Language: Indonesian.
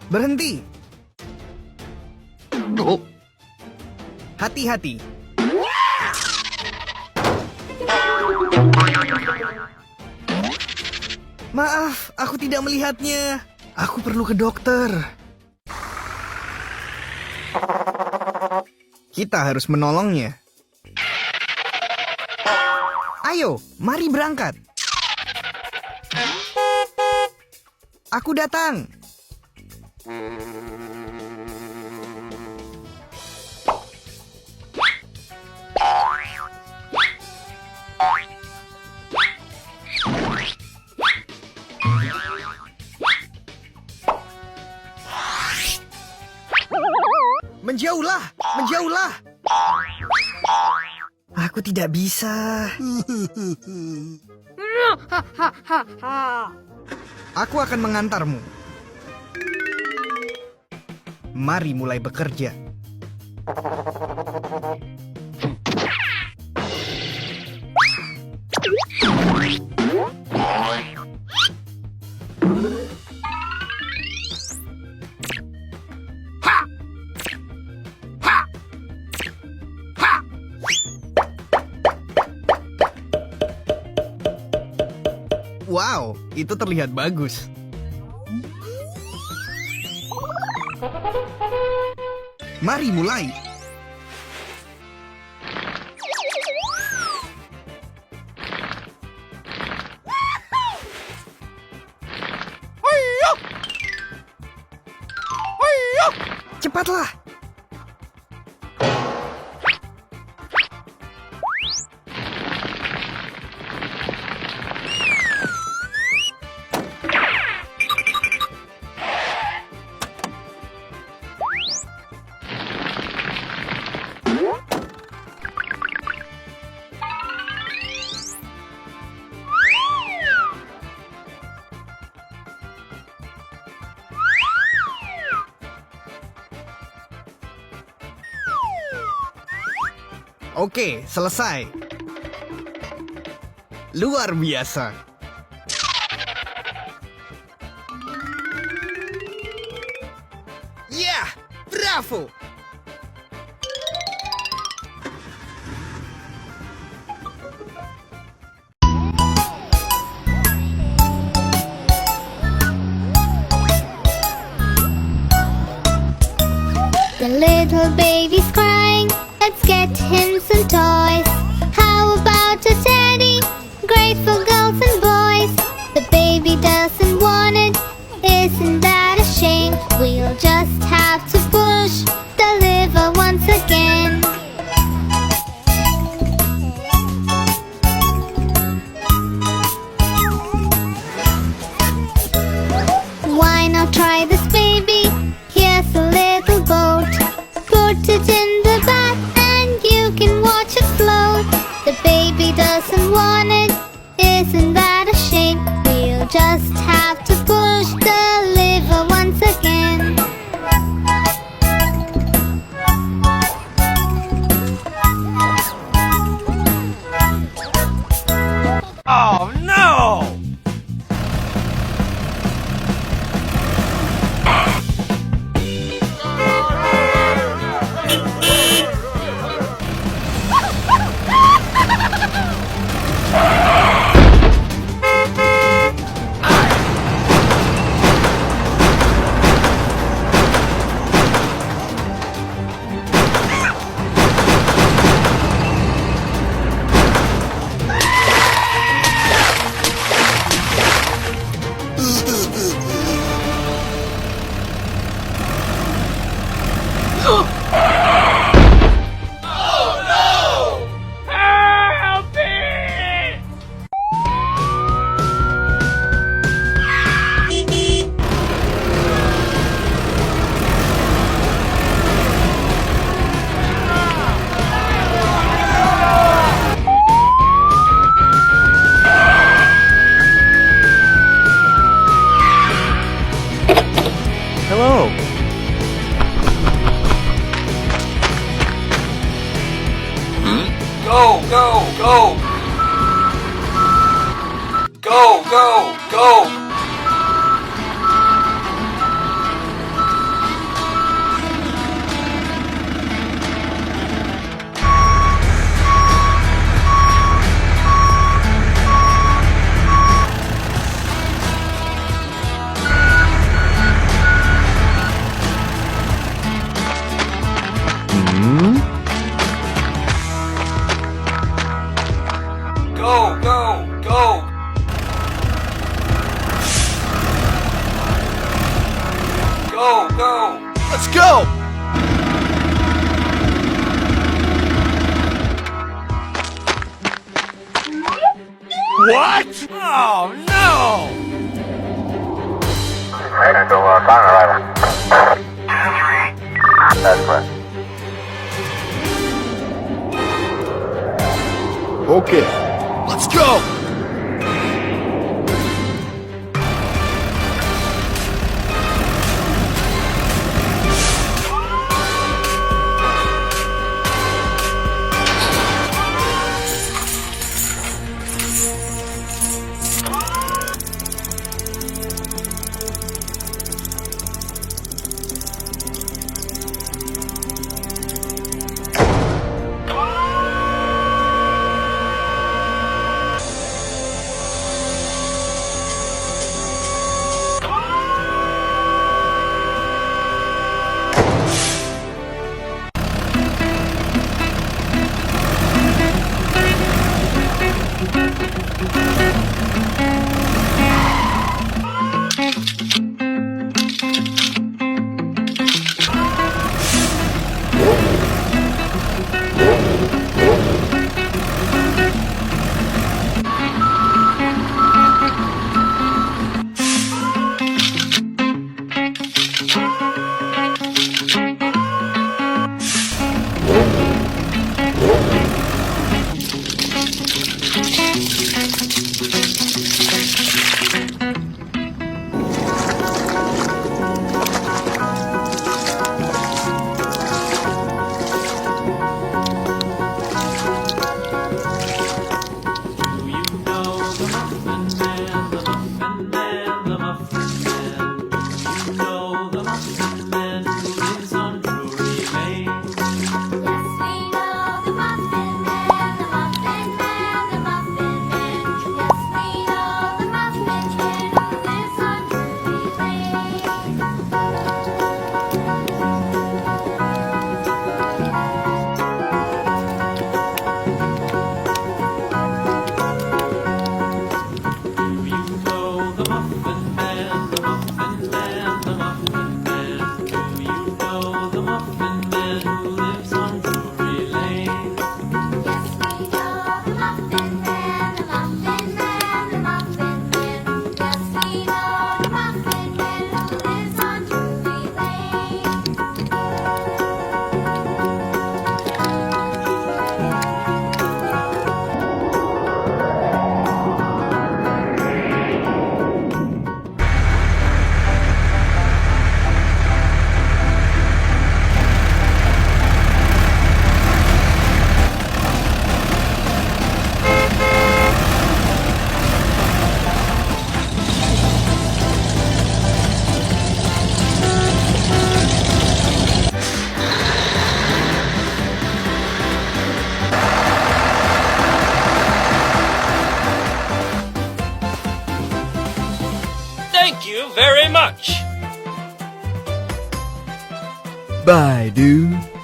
Berhenti. Hati-hati. Maaf, aku tidak melihatnya. Aku perlu ke dokter. Kita harus menolongnya. Ayo, mari berangkat. Aku datang. Menjauhlah, menjauhlah. Aku tidak bisa. Aku akan mengantarmu. Mari mulai bekerja. Wow, itu terlihat bagus. Mari mulai. Cepatlah. Oke, selesai. Luar biasa. Ya, bravo. The little baby's crying. Let's get him some toys. How about a teddy? Great for girls and boys. The baby doesn't want it. Isn't that a shame? We'll just have to push the lever once again. Why not try this, baby? Here's a little boat. Put it in the back and you can watch it float. The baby doesn't want it. Isn't that a shame? We'll just have to push the lever once again. Oh no! Hello. Go, go, go! Go, go, go! Let's go! What? Oh, no! Mainan to current arrival. That's correct. Okay, let's go! Thank you very much. Bye, dude.